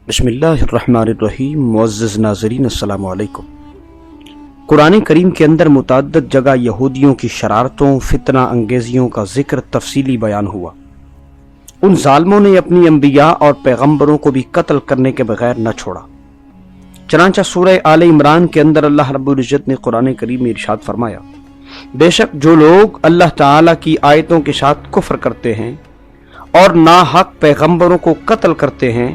बिस्मिल्लाहिर्रहमानिर्रहीम। मुअज़्ज़िज़ नाज़रीन, अस्सलामु अलैकुम। कुरान करीम के अंदर मुतअद्दिद जगह यहूदियों की शरारतों, फितना अंगेजियों का जिक्र तफसीली बयान हुआ। उन जालिमों ने अपनी अंबिया और पैगंबरों को भी कत्ल करने के बगैर न छोड़ा। चनांचा सूरह आले इमरान के अंदर अल्लाह रब्बुल इज़्ज़त ने कुरान करीम में इरशाद फरमाया, बेशक जो लोग अल्लाह ताला की आयतों के साथ कुफ्र करते हैं और नाहक पैगंबरों को कत्ल करते हैं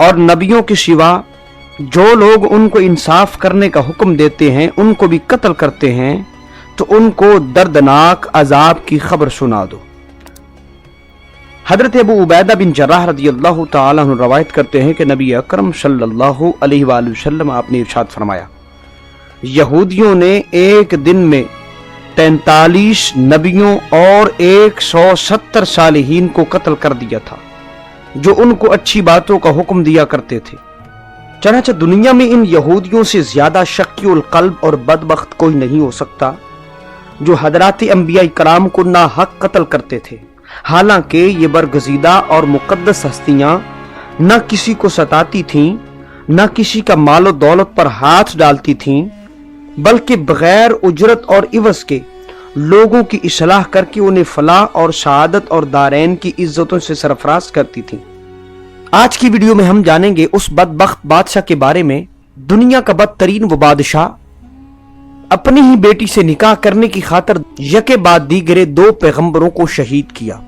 और नबियों के सिवा जो लोग उनको इंसाफ करने का हुक्म देते हैं उनको भी कत्ल करते हैं, तो उनको दर्दनाक अजाब की खबर सुना दो। हजरत अबू उबैदा बिन जर्राह रज़ियल्लाहु ताला अन्हु रवायत करते हैं कि नबी अकरम सल्लल्लाहु अलैहि वसल्लम आपने इरशाद फरमाया, यहूदियों ने एक दिन में 43 नबियों और 170 सालिहीन को कत्ल कर दिया था जो उनको अच्छी बातों का हुक्म दिया करते थे। चनाचा दुनिया में इन यहूदियों से ज्यादा शक्युल कल्ब और बदबख्त कोई नहीं हो सकता जो हजरात अंबिया कराम को ना हक कत्ल करते थे। हालांकि ये बरगजीदा और मुकद्दस हस्तियां न किसी को सताती थीं, न किसी का मालो दौलत पर हाथ डालती थीं, बल्कि बगैर उजरत और इवज के लोगों की इस्लाह करके उन्हें फलाह और शहादत और दारैन की इज्जतों से सरफराज करती थी। आज की वीडियो में हम जानेंगे उस बदबख्त बादशाह के बारे में। दुनिया का बदतरीन वो बादशाह अपनी ही बेटी से निकाह करने की खातिर यके बाद दीगरे 2 पैगंबरों को शहीद किया।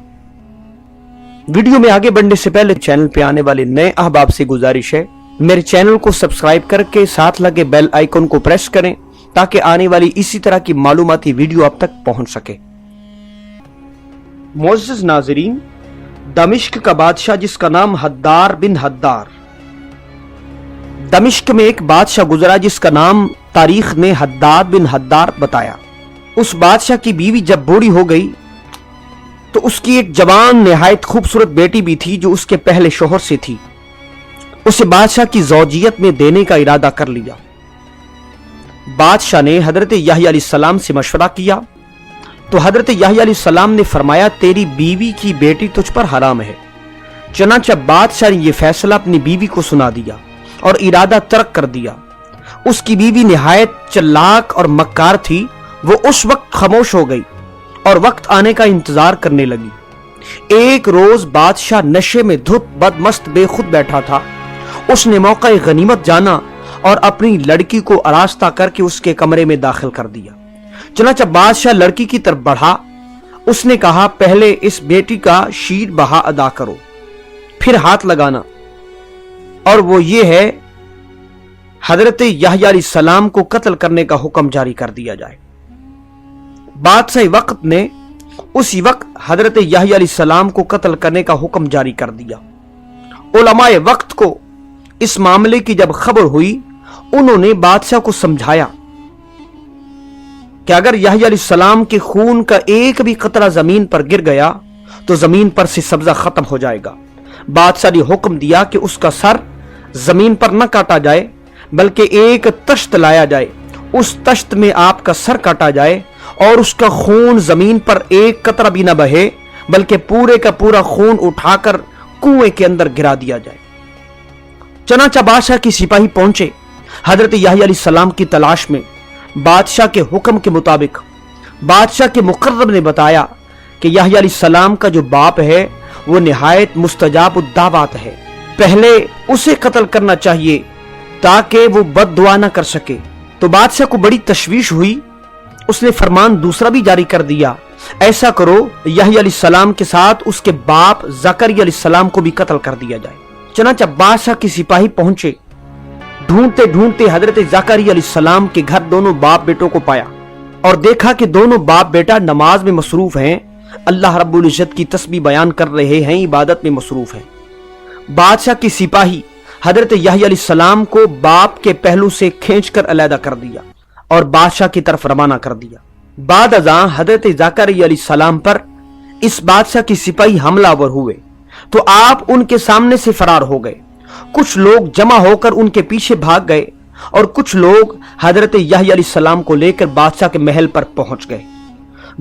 वीडियो में आगे बढ़ने से पहले चैनल पे आने वाले नए अहबाब से गुजारिश है, मेरे चैनल को सब्सक्राइब करके साथ लगे बेल आइकन को प्रेस करें ताकि आने वाली इसी तरह की मालूमाती वीडियो आप तक पहुंच सके। मुअज़्ज़िज़ नाज़रीन, दमिश्क का बादशाह जिसका नाम हद्दार बिन हद्दार, दमिश्क में एक बादशाह गुजरा जिसका नाम तारीख ने हद्दाद बिन हद्दार बताया। उस बादशाह की बीवी जब बूढ़ी हो गई तो उसकी एक जवान निहायत खूबसूरत बेटी भी थी जो उसके पहले शोहर से थी। उसे बादशाह की ज़ौजियत में देने का इरादा कर लिया। बादशाह ने हजरत याह्या अलैहिस्सलाम से मशवरा किया तो हजरत याह्या अलैहिस्सलाम ने फरमाया, तेरी बीवी की बेटी तुझ पर हराम है। चनाचा बादशाह ने यह फैसला अपनी बीवी को सुना दिया और इरादा तर्क कर दिया। उसकी बीवी निहायत चालाक और मक्कार थी। वो उस वक्त खामोश हो गई और वक्त आने का इंतजार करने लगी। एक रोज बादशाह नशे में धुत बदमस्त बेखुद बैठा था। उसने मौका गनीमत जाना और अपनी लड़की को आरास्ता करके उसके कमरे में दाखिल कर दिया। चनाचा बादशाह लड़की की तरफ बढ़ा। उसने कहा, पहले इस बेटी का शीर बहा अदा करो, फिर हाथ लगाना, और वो ये है हजरत याह्या अलैहिस्सलाम को कत्ल करने का हुक्म जारी कर दिया जाए। बादशाह वक्त ने उसी वक्त हजरत याह्या अलैहिस्सलाम को कत्ल करने का हुक्म जारी कर दिया। उलमाए वक्त को इस मामले की जब खबर हुई, उन्होंने बादशाह को समझाया कि अगर याह्या अलैहिस्सलाम के खून का एक भी कतरा जमीन पर गिर गया तो जमीन पर से सब्जा खत्म हो जाएगा। बादशाह ने हुक्म दिया कि उसका सर जमीन पर न काटा जाए बल्कि एक तश्त लाया जाए, उस तश्त में आपका सर काटा जाए और उसका खून जमीन पर एक कतरा भी न बहे बल्कि पूरे का पूरा खून उठाकर कुएं के अंदर गिरा दिया जाए। चनाचा बादशाह की सिपाही पहुंचे हजरत याह्या अलैहिस्सलाम की तलाश में। बादशाह के हुक्म के मुताबिक बादशाह के मुकर्रब ने बताया कि याह्या अलैहिस्सलाम का जो बाप है वो निहायत मुस्तजाब उद्दावात है, पहले उसे कत्ल करना चाहिए ताकि वो बद्दुआ न कर सके। तो बादशाह को बड़ी तशवीश हुई। उसने फरमान दूसरा भी जारी कर दिया, ऐसा करो याह्या अलैहिस्सलाम के साथ उसके बाप ज़करिया अलैहिस्सलाम को भी कत्ल कर दिया जाए। चनाचा बादशाह के सिपाही पहुंचे। ढूंढते ढूंढते हजरत ज़करिया अलैहिस्सलाम के घर दोनों बाप बेटों को पाया और देखा कि दोनों बाप बेटा नमाज में मसरूफ हैं, अल्लाह रब्बुल इज़्ज़त की तस्बीह बयान कर रहे हैं, इबादत में मसरूफ हैं। बादशाह के सिपाही हजरत याह्या अलैहिस्सलाम को बाप के पहलू से खींचकर अलहदा कर दिया और बादशाह की तरफ रवाना कर दिया। बाद अज़ां हजरत ज़करिया अलैहिस्सलाम पर इस बादशाह के सिपाही हमलावर हुए तो आप उनके सामने से फरार हो गए। कुछ लोग जमा होकर उनके पीछे भाग गए और कुछ लोग हजरत याह्या अलैहिस्सलाम को लेकर बादशाह के महल पर पहुंच गए।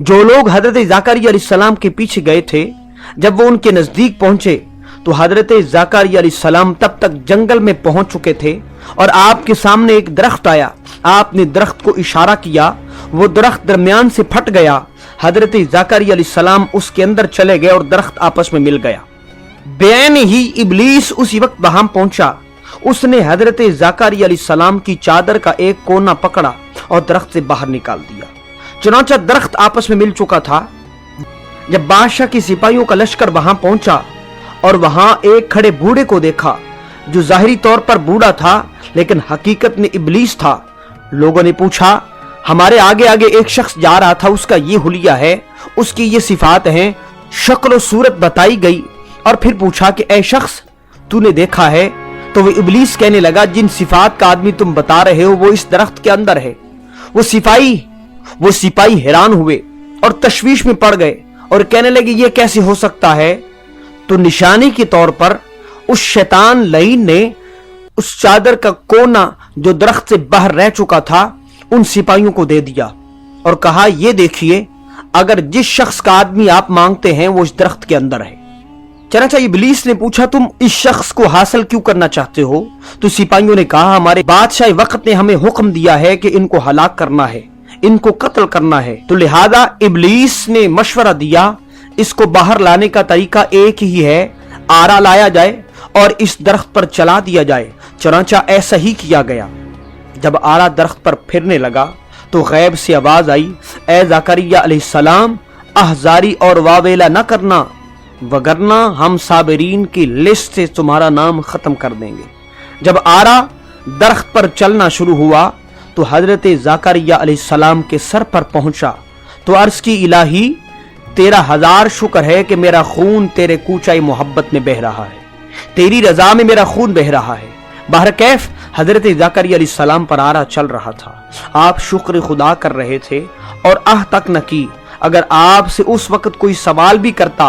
जो लोग हजरत ज़करिया अलैहिस्सलाम के पीछे गए थे, जब वो उनके नजदीक पहुंचे तो हजरत ज़कारिया अलैहिस्सलाम तब तक जंगल में पहुंच चुके थे और आपके सामने एक दरख्त आया। आपने दरख्त को इशारा किया, वो दरख्त दरमियान से फट गया। हजरत ज़कारिया अलैहिस्सलाम उसके अंदर चले गए और दरख्त आपस में मिल गया। बेन ही इब्लीस उसी वक्त वहां पहुंचा। उसने हजरत ज़कारिया अलैहिस्सलाम की चादर का एक कोना पकड़ा और दरख्त से बाहर निकाल दिया। चुनांचा दरख्त आपस में मिल चुका था। जब बादशाह के सिपाहियों का लश्कर वहां पहुंचा और वहां एक खड़े बूढ़े को देखा जो जाहिरी तौर पर बूढ़ा था लेकिन हकीकत में इब्लीस था। लोगों ने पूछा, हमारे आगे आगे एक शख्स जा रहा था, उसका ये हुलिया है, उसकी ये सिफात हैं। शक्ल और सूरत बताई गई और फिर पूछा कि ऐ शख्स तूने देखा है? तो वो इब्लीस कहने लगा, जिन सिफात का आदमी तुम बता रहे हो वो इस दरख्त के अंदर है। वो सिपाही हैरान हुए और तशवीश में पड़ गए और कहने लगे ये कैसे हो सकता है? तो निशानी के तौर पर उस शैतान लईन ने उस चादर का कोना जो दरख्त से बाहर रह चुका था उन सिपाहियों को दे दिया और कहा, ये देखिए, अगर जिस शख्स का आदमी आप मांगते हैं वो इस दरख्त के अंदर है। चनाचा इब्लीस ने पूछा, तुम इस शख्स को हासिल क्यों करना चाहते हो? तो सिपाहियों ने कहा, हमारे बादशाह वक्त ने हमें हुक्म दिया है कि इनको हलाक करना है, इनको कत्ल करना है। तो लिहाजा इब्लीस ने मशवरा दिया, इसको बाहर लाने का तरीका एक ही है, आरा लाया जाए और इस दरख्त पर चला दिया जाए। चनाचा ऐसा ही किया गया। जब आरा दरख्त पर फिरने लगा तो गैब से आवाज आई, ए ज़कारिया अलैहिस्सलाम, अहजारी और वावेला न करना, वगरना हम साबिरीन की लिस्ट से तुम्हारा नाम खत्म कर देंगे। जब आरा दरख्त पर चलना शुरू हुआ तो हजरत ज़कारिया अलैहिस्सलाम के सर पर पहुंचा तो अर्ज की, इलाही तेरा हजार शुक्र है कि मेरा खून तेरे कूचाई मोहब्बत में बह रहा है, तेरी रजा में मेरा खून बह रहा है। बहर कैफ हजरत ज़कारिया अलैहिस्सलाम पर आरा चल रहा था। आप शुक्र खुदा कर रहे थे और आह तक न की। अगर आपसे उस वक्त कोई सवाल भी करता,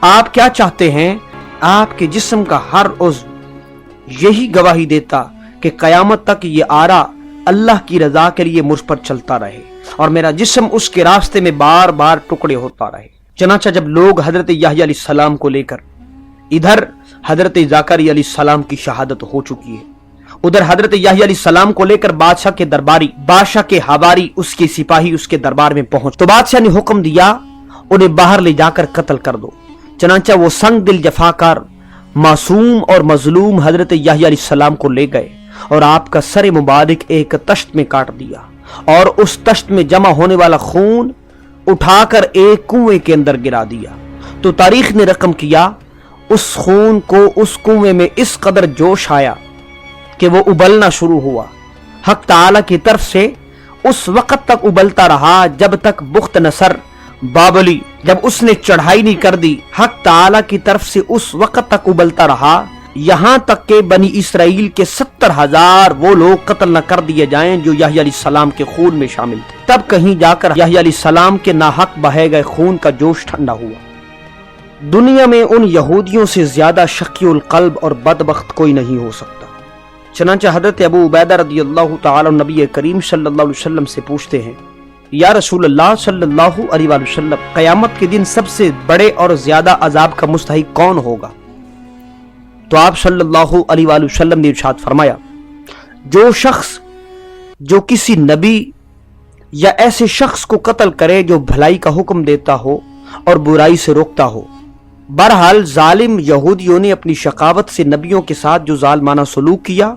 आप क्या चाहते हैं, आपके जिस्म का हर उज़्व यही गवाही देता कि कयामत तक ये आरा अल्लाह की रजा के लिए मुझ पर चलता रहे और मेरा जिस्म उसके रास्ते में बार बार टुकड़े होता रहे। चनाचा जब लोग हजरत याह्या अलैहिस्सलाम को लेकर, इधर हजरत ज़कारिया अलैहिस्सलाम की शहादत हो चुकी है, उधर हजरत याह्या अलैहिस्सलाम को लेकर बादशाह के दरबारी, बादशाह के हवारी, उसके सिपाही उसके दरबार में पहुंच, तो बादशाह ने हुक्म दिया, उन्हें बाहर ले जाकर कत्ल कर दो। चनाचा वो संग दिल जफाकार मासूम और मजलूम हजरत याह्या अलैहिस्सलाम को ले गए और आपका सर मुबारक एक तश्त में काट दिया और उस तश्त में जमा होने वाला खून उठाकर एक कुएं के अंदर गिरा दिया। तो तारीख ने रकम किया, उस खून को उस कुएं में इस कदर जोश आया कि वो उबलना शुरू हुआ। हक ताला की तरफ से उस वक्त तक उबलता रहा जब तक बुख्त नसर बाबली, जब उसने चढ़ाई नहीं कर दी, हक ताला की तरफ से उस वक्त तक उबलता रहा यहां तक के बनी इसराइल के 70,000 वो लोग कत्ल न कर दिए जाएं जो याह्या अलैहिस्सलाम के खून में शामिल थे। तब कहीं जाकर याह्या अलैहिस्सलाम के नाहक बहे गए खून का जोश ठंडा हुआ। दुनिया में उन यहूदियों से ज्यादा शकीउल कल्ब और बदबख्त कोई नहीं हो सकता। चनांचे हजरत अबू उबैदा रदियल्लाहु ताला नबी करीम सल्लल्लाहु अलैहि वसल्लम से पूछते हैं, या रसूल अल्लाह सल्लल्लाहु अलैहि वसल्लम, क़यामत के दिन सबसे बड़े और ज्यादा अजाब का मुस्तहिक कौन होगा? तो आप सल्लल्लाहु अलैहि वसल्लम ने इरशाद फरमाया, जो शख्स जो किसी नबी या ऐसे शख्स को कत्ल करे जो भलाई का हुक्म देता हो और बुराई से रोकता हो। बहरहाल जालिम यहूदियों ने अपनी शकावत से नबियों के साथ जो जालमाना सलूक किया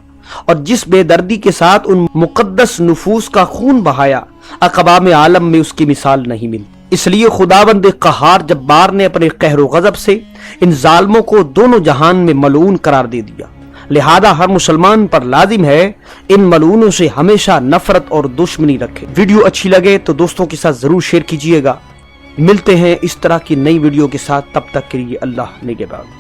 और जिस बेदर्दी के साथ उन मुकद्दस नफूस का खून बहाया, अक़बाम आलम में उसकी मिसाल नहीं मिली। इसलिए खुदाबंद क़हार जब्बार ने अपने कहर गज़ब से इन जालिमों को दोनों जहान में मलून करार दे दिया। लिहाजा हर मुसलमान पर लाजिम है इन मलूनों से हमेशा नफरत और दुश्मनी रखे। वीडियो अच्छी लगे तो दोस्तों के साथ जरूर शेयर कीजिएगा। मिलते हैं इस तरह की नई वीडियो के साथ, तब तक के लिए अल्लाह निगहबान।